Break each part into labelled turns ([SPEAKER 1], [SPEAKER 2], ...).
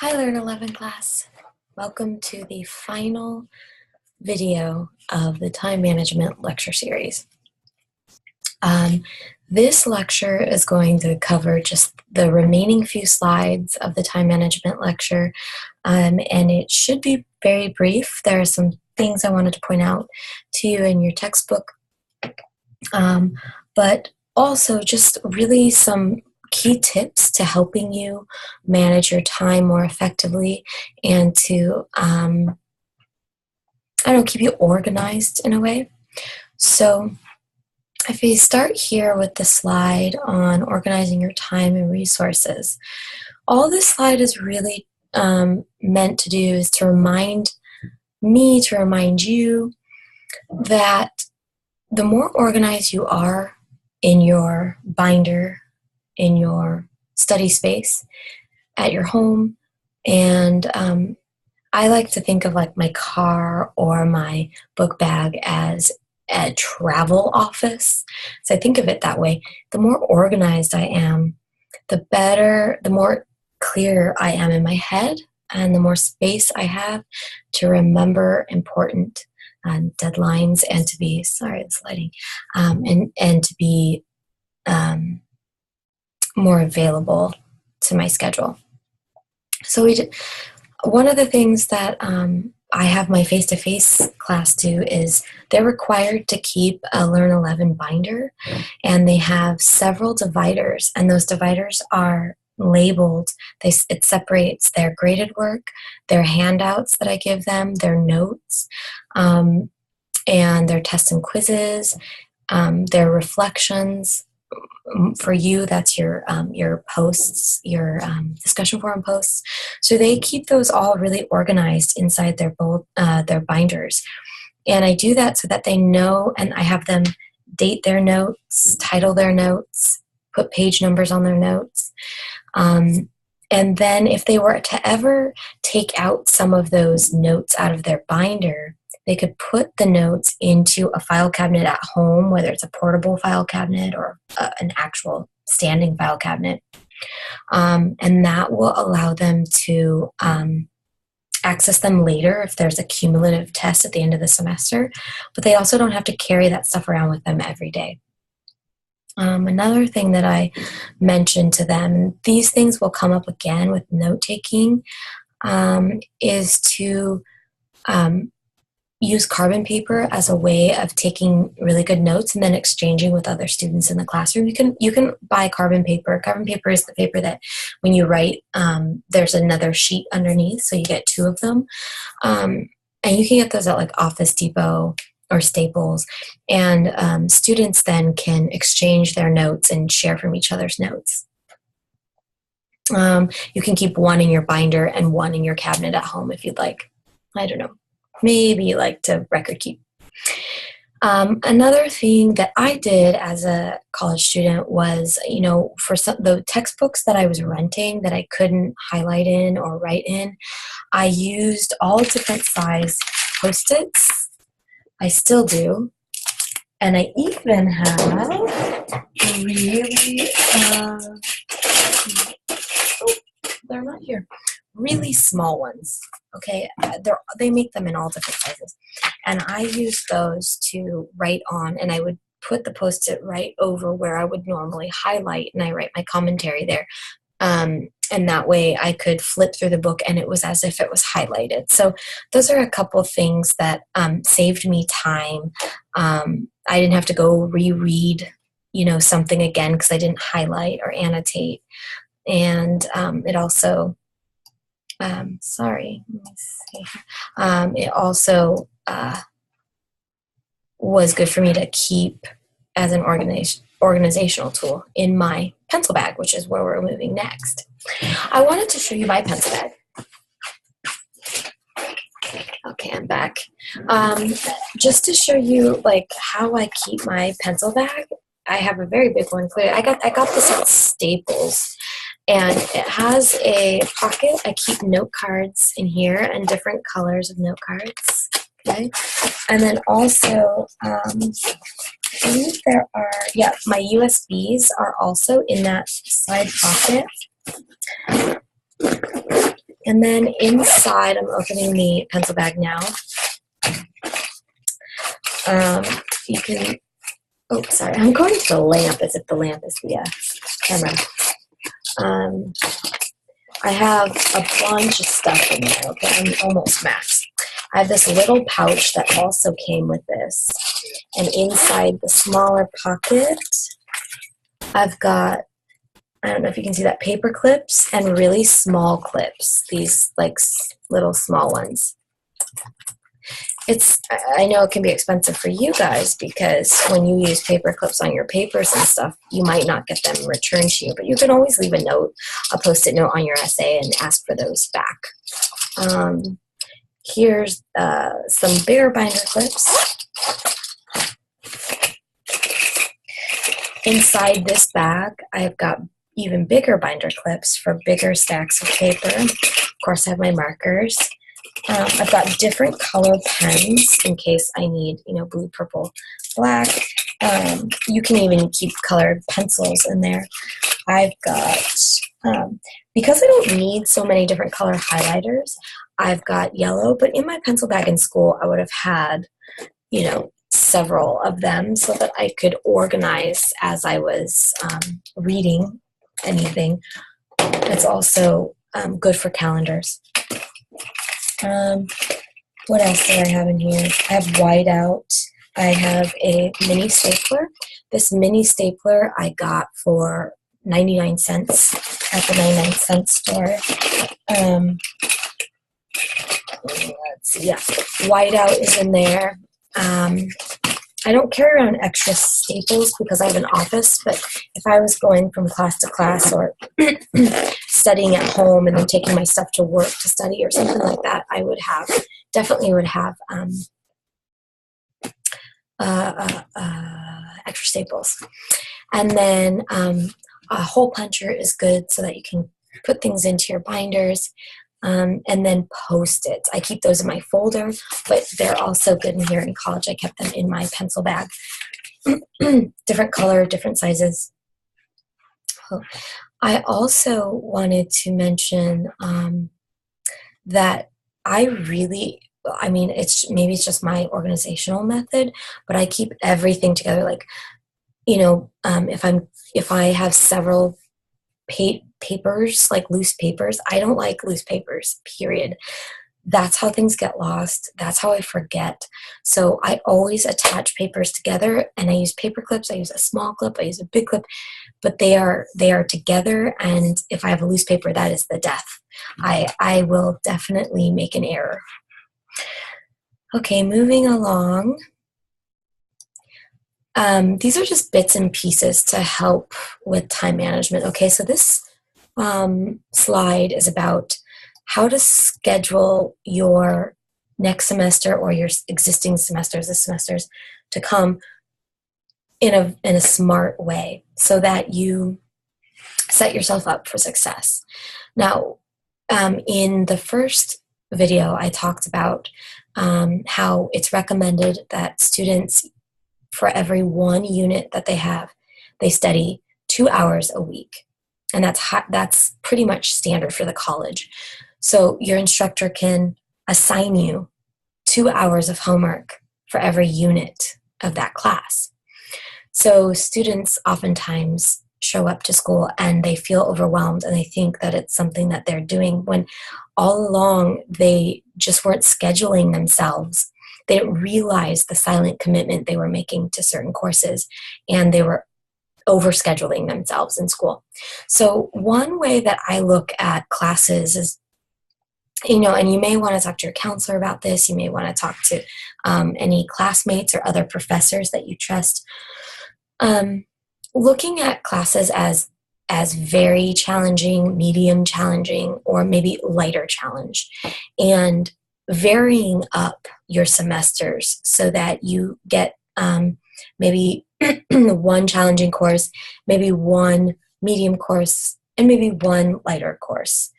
[SPEAKER 1] Hi Learn 11 class. Welcome to the final video of the time management lecture series. This lecture is going to cover just the remaining few slides of the time management lecture, and it should be very brief. There are some things I wanted to point out to you in your textbook, but also just really some key tips to helping you manage your time more effectively and to, keep you organized in a way. So if we start here with the slide on organizing your time and resources, all this slide is really meant to do is to remind me, to remind you that the more organized you are in your binder, in your study space, at your home, and I like to think of like my car or my book bag as a travel office. So I think of it that way. The more organized I am, the better, the more clear I am in my head, and the more space I have to remember important deadlines and to be, sorry, it's lighting, and to be more available to my schedule. So one of the things that I have my face-to-face class do is they're required to keep a Learn 11 binder, and they have several dividers, and those dividers are labeled. It separates their graded work, their handouts that I give them, their notes, and their tests and quizzes, their reflections. For you, that's your posts, your discussion forum posts. So they keep those all really organized inside their binders. And I do that so that they know, and I have them date their notes, title their notes, put page numbers on their notes. And then if they were to ever take out some of those notes out of their binder, they could put the notes into a file cabinet at home, whether it's a portable file cabinet or an actual standing file cabinet. And that will allow them to access them later if there's a cumulative test at the end of the semester. But they also don't have to carry that stuff around with them every day. Another thing that I mentioned to them, and these things will come up again with note-taking, is to use carbon paper as a way of taking really good notes and then exchanging with other students in the classroom. You can buy carbon paper. Carbon paper is the paper that when you write, there's another sheet underneath, so you get two of them. And you can get those at like Office Depot or Staples. And students then can exchange their notes and share from each other's notes. You can keep one in your binder and one in your cabinet at home if you'd like. I don't know. Maybe you like to record keep. Another thing that I did as a college student was, for the textbooks that I was renting that I couldn't highlight in or write in, I used all different size Post-its. I still do. And I even have really, they're not here. Really small ones, okay? They make them in all different sizes. And I use those to write on, and I would put the Post-it right over where I would normally highlight, and I write my commentary there. And that way I could flip through the book and it was as if it was highlighted. So those are a couple of things that saved me time. I didn't have to go reread, something again because I didn't highlight or annotate. And it also... sorry, let me see. It also was good for me to keep as an organizational tool in my pencil bag, which is where we're moving next. I wanted to show you my pencil bag. Okay, I'm back. Just to show you how I keep my pencil bag. I have a very big one. I got this at Staples. And it has a pocket. I keep note cards in here and different colors of note cards. Okay. And then also, I believe there are, my USBs are also in that side pocket. And then inside, I'm opening the pencil bag now. You can, oh, sorry, I'm going to the lamp as if the lamp is the camera. I have a bunch of stuff in there, okay? I'm almost maxed. I have this little pouch that also came with this. And inside the smaller pocket, I've got, I don't know if you can see that, paper clips and really small clips, these like little small ones. I know it can be expensive for you guys because when you use paper clips on your papers and stuff, you might not get them returned to you, but you can always leave a note, a Post-it note on your essay and ask for those back. Here's some bigger binder clips. Inside this bag, I've got even bigger binder clips for bigger stacks of paper. Of course, I have my markers. I've got different color pens in case I need, blue, purple, black. You can even keep colored pencils in there. I've got, because I don't need so many different color highlighters, I've got yellow, but in my pencil bag in school, I would have had, several of them so that I could organize as I was reading anything. It's also good for calendars. What else do I have in here? I have whiteout. I have a mini stapler. This mini stapler I got for 99 cents at the 99-cent store. Let's see, yeah, whiteout is in there. I don't carry around extra staples because I have an office, but if I was going from class to class or studying at home and then taking my stuff to work to study or something like that, I would definitely would have extra staples. And then a hole puncher is good so that you can put things into your binders. And then Post-its. I keep those in my folder, but they're also good in here. In college, I kept them in my pencil bag. Different color, different sizes. I also wanted to mention that maybe it's just my organizational method, but I keep everything together. Like, if I have several papers, like loose papers, I don't like loose papers, period. That's how things get lost. That's how I forget. So I always attach papers together, and I use paper clips. I use a small clip. I use a big clip, but they are together. And if I have a loose paper, that is the death. I will definitely make an error. Okay, moving along. These are just bits and pieces to help with time management. Okay, so this slide is about how to schedule your next semester or your existing semesters, the semesters to come, in a smart way so that you set yourself up for success. Now, in the first video, I talked about how it's recommended that students, for every one unit that they have, they study 2 hours a week. And that's pretty much standard for the college. So your instructor can assign you 2 hours of homework for every unit of that class. So students oftentimes show up to school and they feel overwhelmed and they think that it's something that they're doing when all along they just weren't scheduling themselves. They didn't realize the silent commitment they were making to certain courses, and they were overscheduling themselves in school. So one way that I look at classes is, and you may want to talk to your counselor about this. You may want to talk to any classmates or other professors that you trust. Looking at classes as very challenging, medium challenging, or maybe lighter challenge, and varying up your semesters so that you get maybe one challenging course, maybe one medium course, and maybe one lighter course.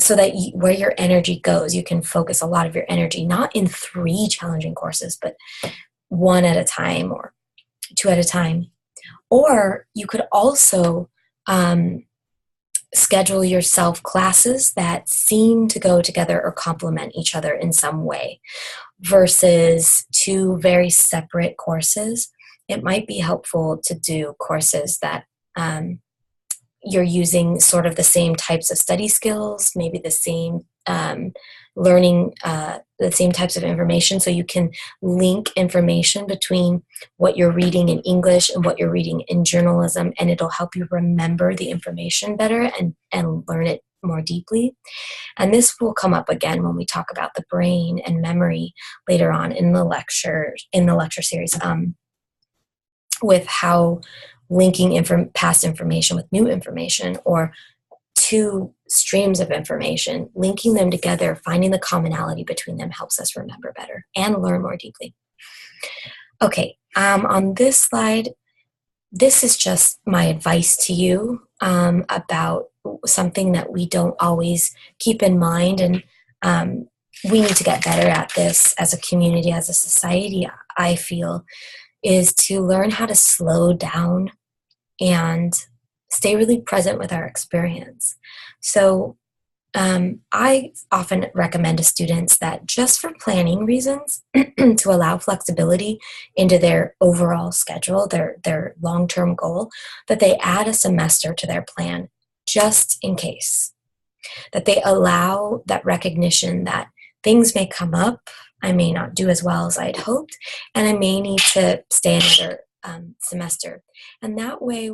[SPEAKER 1] So that where your energy goes, you can focus a lot of your energy, not in 3 challenging courses, but 1 at a time or 2 at a time. Or you could also schedule yourself classes that seem to go together or complement each other in some way versus two very separate courses. It might be helpful to do courses that you're using sort of the same types of study skills, maybe the same learning, the same types of information, so you can link information between what you're reading in English and what you're reading in journalism, and it'll help you remember the information better and learn it more deeply. And this will come up again when we talk about the brain and memory later on in the lecture series, with how linking past information with new information, or two streams of information, linking them together, finding the commonality between them helps us remember better and learn more deeply. Okay, on this slide, this is just my advice to you about something that we don't always keep in mind, and we need to get better at this as a community, as a society, I feel, is to learn how to slow down and stay really present with our experience. So I often recommend to students that just for planning reasons, to allow flexibility into their overall schedule, their long-term goal, that they add a semester to their plan just in case. That they allow that recognition that things may come up, I may not do as well as I'd hoped, and I may need to stay another semester. And that way,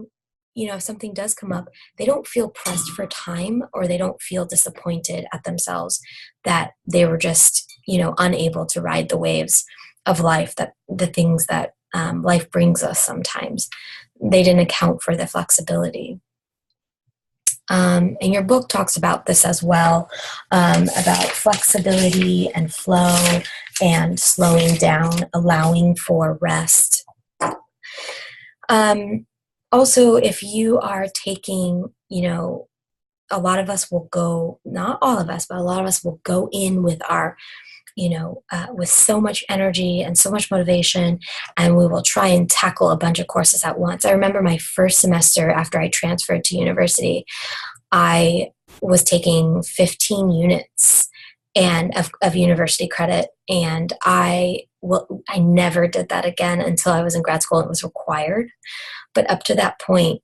[SPEAKER 1] if something does come up, they don't feel pressed for time, or they don't feel disappointed at themselves that they were just, unable to ride the waves of life, that the things that life brings us sometimes. They didn't account for the flexibility. And your book talks about this as well, about flexibility and flow and slowing down, allowing for rest. Also, if you are taking, a lot of us will go, not all of us, but a lot of us will go in with our, with so much energy and so much motivation, and we will try and tackle a bunch of courses at once. I remember my first semester after I transferred to university, I was taking 15 units of university credit, and I never did that again until I was in grad school. It was required. But up to that point,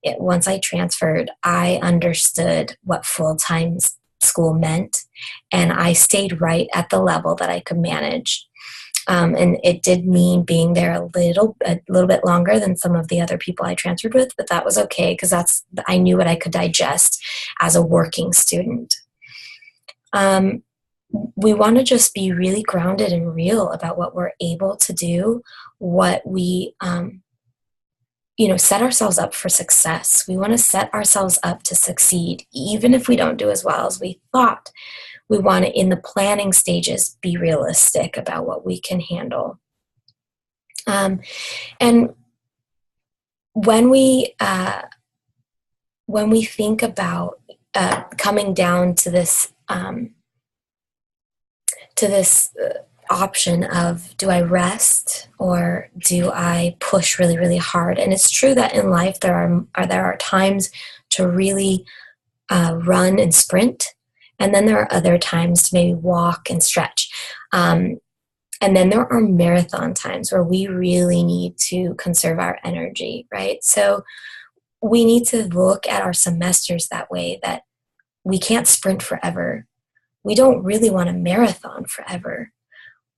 [SPEAKER 1] once I transferred, I understood what full-time school meant, and I stayed right at the level that I could manage. And it did mean being there a little bit longer than some of the other people I transferred with, but that was okay because I knew what I could digest as a working student. We want to just be really grounded and real about what we're able to do, what we set ourselves up for success. We want to set ourselves up to succeed, even if we don't do as well as we thought. We want to, in the planning stages, be realistic about what we can handle. And when we think about coming down to this option of, do I rest or do I push really, really hard? And it's true that in life there are times to really run and sprint, and then there are other times to maybe walk and stretch. And then there are marathon times where we really need to conserve our energy, right? So we need to look at our semesters that way, that we can't sprint forever. We don't really want to marathon forever.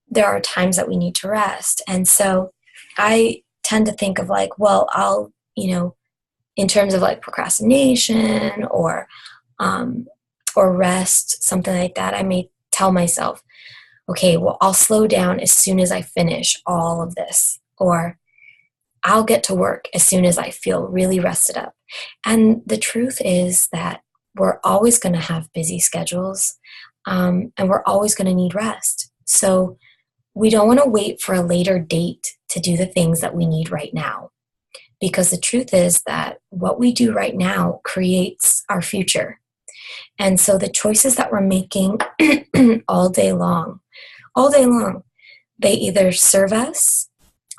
[SPEAKER 1] There are times that we need to rest. And so I tend to think of I'll, in terms of procrastination or rest, something like that, I may tell myself, okay, well, I'll slow down as soon as I finish all of this, or I'll get to work as soon as I feel really rested up. And the truth is that we're always going to have busy schedules, and we're always going to need rest. So we don't want to wait for a later date to do the things that we need right now, because the truth is that what we do right now creates our future. And so the choices that we're making all day long, they either serve us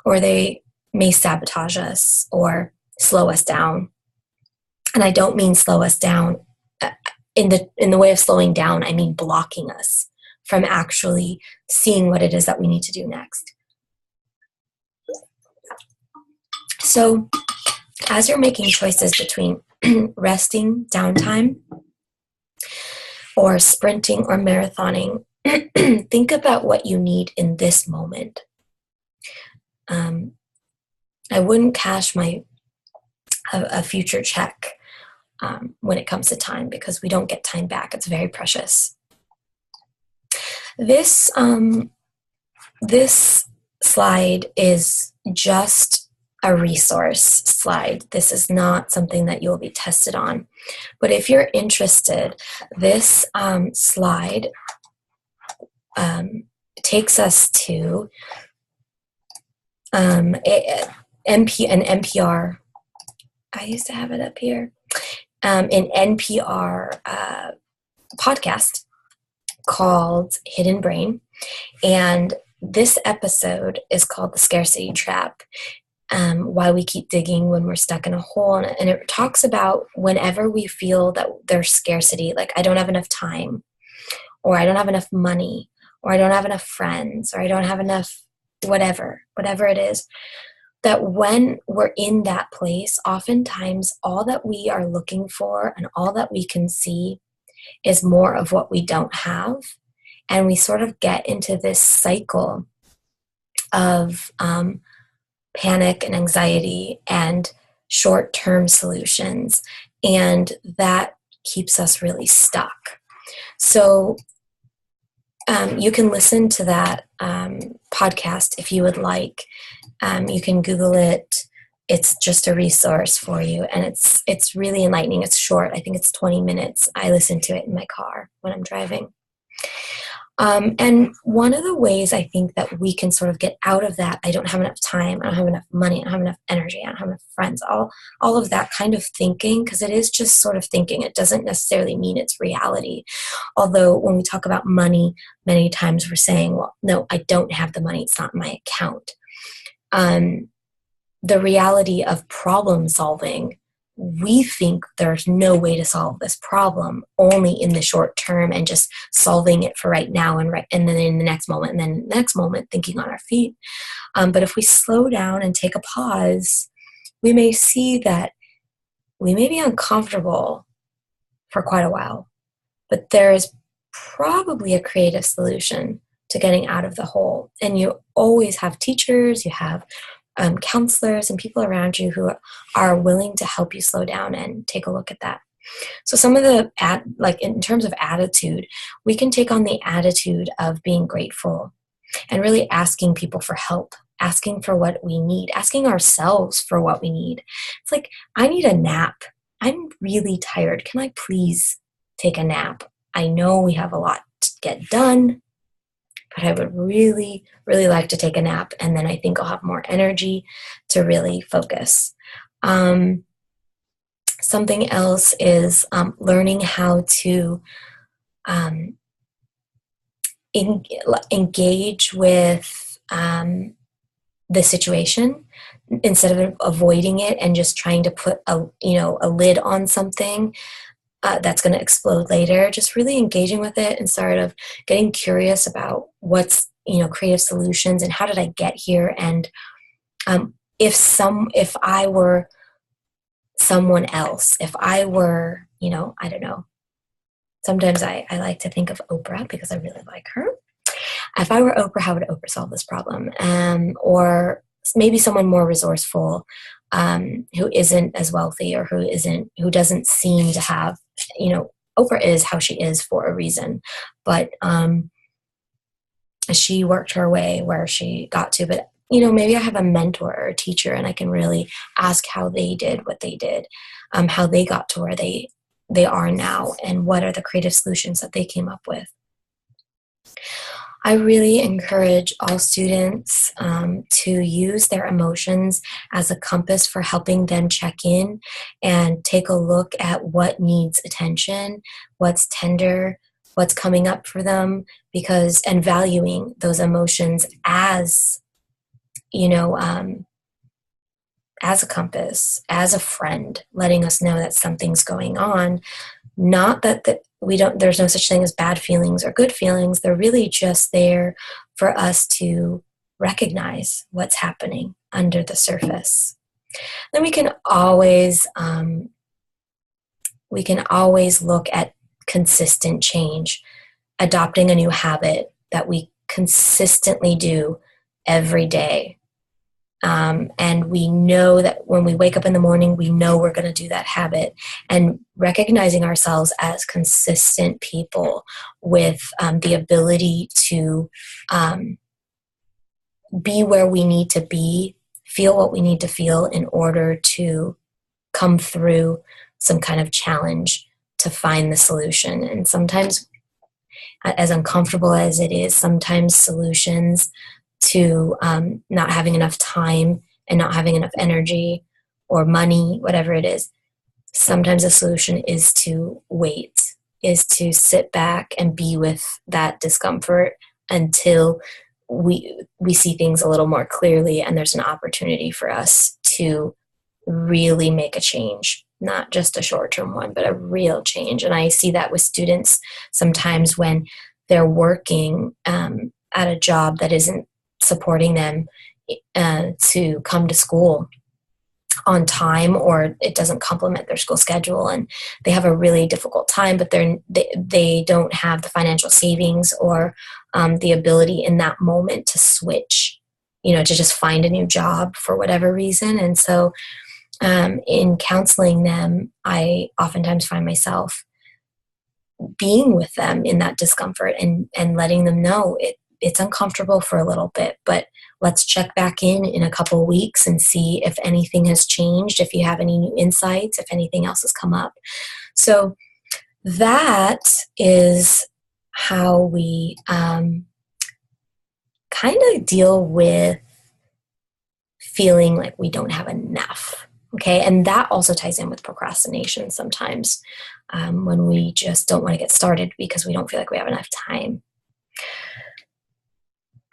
[SPEAKER 1] or they may sabotage us or slow us down. And I don't mean slow us down. In the way of slowing down, I mean blocking us from actually seeing what it is that we need to do next. So as you're making choices between resting, downtime, or sprinting or marathoning, think about what you need in this moment. I wouldn't cash a future check when it comes to time, because we don't get time back. It's very precious. This slide is just a resource slide. This is not something that you'll be tested on. But if you're interested, this slide takes us to an NPR. I used to have it up here. An NPR podcast called Hidden Brain. And this episode is called The Scarcity Trap. Why we keep digging when we're stuck in a hole. And it talks about whenever we feel that there's scarcity, like I don't have enough time, or I don't have enough money, or I don't have enough friends, or I don't have enough whatever it is, that when we're in that place, oftentimes all that we are looking for and all that we can see is more of what we don't have. And we sort of get into this cycle of panic and anxiety and short-term solutions, and that keeps us really stuck. So you can listen to that podcast if you would like. You can Google it. It's just a resource for you, and it's really enlightening. It's short. I think it's 20 minutes. I listen to it in my car when I'm driving. And one of the ways I think that we can sort of get out of that, I don't have enough time, I don't have enough money, I don't have enough energy, I don't have enough friends, all of that kind of thinking, because it is just sort of thinking. It doesn't necessarily mean it's reality. Although when we talk about money, many times we're saying, well, no, I don't have the money, it's not in my account. The reality of problem solving, we think there's no way to solve this problem, only in the short term and just solving it for right now and then in the next moment and then the next moment, thinking on our feet. But if we slow down and take a pause, we may see that we may be uncomfortable for quite a while, but there is probably a creative solution to getting out of the hole. And you always have teachers, you have counselors and people around you who are willing to help you slow down and take a look at that. So some of the, like in terms of attitude, we can take on the attitude of being grateful and really asking people for help, asking for what we need, asking ourselves for what we need. It's like, I need a nap. I'm really tired. Can I please take a nap? I know we have a lot to get done, but I would really, really like to take a nap, and then I think I'll have more energy to really focus. Something else is learning how to engage with the situation instead of avoiding it and just trying to put a lid on something that's going to explode later. Just really engaging with it and sort of getting curious about what's creative solutions and how did I get here, and if I were someone else, if I were I don't know. Sometimes I like to think of Oprah because I really like her. If I were Oprah, how would Oprah solve this problem? Or maybe someone more resourceful who isn't as wealthy or who doesn't seem to have, Oprah is how she is for a reason, but she worked her way where she got to. But maybe I have a mentor or a teacher and I can really ask how they did what they did, how they got to where they are now, and what are the creative solutions that they came up with. I really encourage all students to use their emotions as a compass for helping them check in and take a look at what needs attention, what's tender, what's coming up for them, and valuing those emotions as, as a compass, as a friend, letting us know that something's going on. Not that there's no such thing as bad feelings or good feelings. They're really just there for us to recognize what's happening under the surface. Then we can always look at consistent change, adopting a new habit that we consistently do every day. And we know that when we wake up in the morning, we know we're going to do that habit, and recognizing ourselves as consistent people with the ability to be where we need to be, feel what we need to feel in order to come through some kind of challenge to find the solution. And sometimes, as uncomfortable as it is, sometimes solutions to not having enough time and not having enough energy or money, whatever it is, sometimes a solution is to wait, is to sit back and be with that discomfort until we see things a little more clearly and there's an opportunity for us to really make a change, not just a short-term one, but a real change. And I see that with students sometimes when they're working at a job that isn't supporting them to come to school on time, or it doesn't complement their school schedule, and they have a really difficult time, but they don't have the financial savings or the ability in that moment to switch, to just find a new job for whatever reason. And so in counseling them, I oftentimes find myself being with them in that discomfort and letting them know it's uncomfortable for a little bit, but let's check back in a couple of weeks and see if anything has changed, if you have any new insights, if anything else has come up. So that is how we kind of deal with feeling like we don't have enough. Okay, and that also ties in with procrastination sometimes, when we just don't want to get started because we don't feel like we have enough time.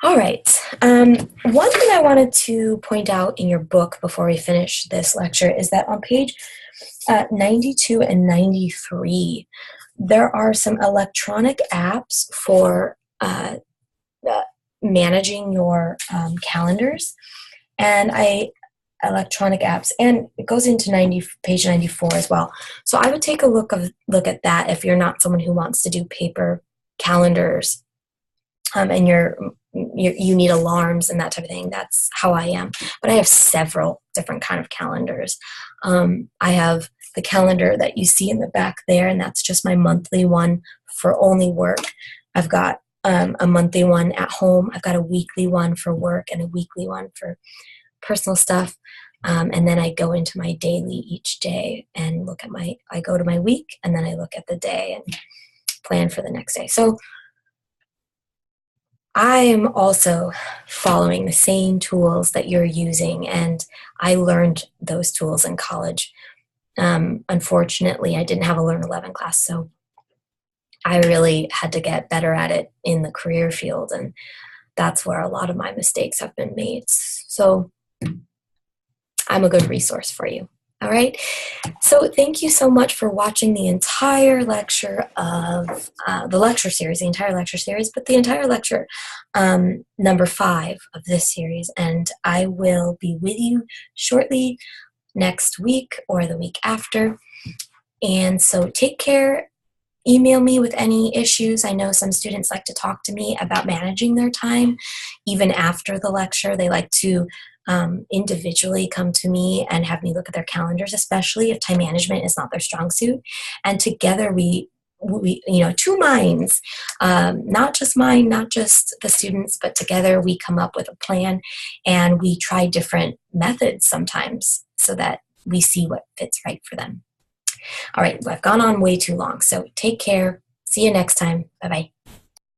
[SPEAKER 1] All right. One thing I wanted to point out in your book before we finish this lecture is that on page 92 and 93, there are some electronic apps for managing your calendars, and electronic apps, and it goes into page 94 as well. So I would take a look at that if you're not someone who wants to do paper calendars, and you need alarms and that type of thing. That's how I am. But I have several different kind of calendars. I have the calendar that you see in the back there, and that's just my monthly one for only work. I've got a monthly one at home. I've got a weekly one for work and a weekly one for personal stuff. And then I go into my daily each day and I go to my week, and then I look at the day and plan for the next day. So I am also following the same tools that you're using, and I learned those tools in college. Unfortunately, I didn't have a Learn 11 class, so I really had to get better at it in the career field, and that's where a lot of my mistakes have been made. So I'm a good resource for you. All right. So thank you so much for watching the entire lecture of the entire lecture series, but the entire lecture number 5 of this series. And I will be with you shortly next week or the week after. And so take care. Email me with any issues. I know some students like to talk to me about managing their time. Even after the lecture, they like to individually come to me and have me look at their calendars, especially if time management is not their strong suit. And together we two minds, not just mine, not just the students, but together we come up with a plan, and we try different methods sometimes so that we see what fits right for them. All right, I've gone on way too long, so take care. See you next time. Bye-bye.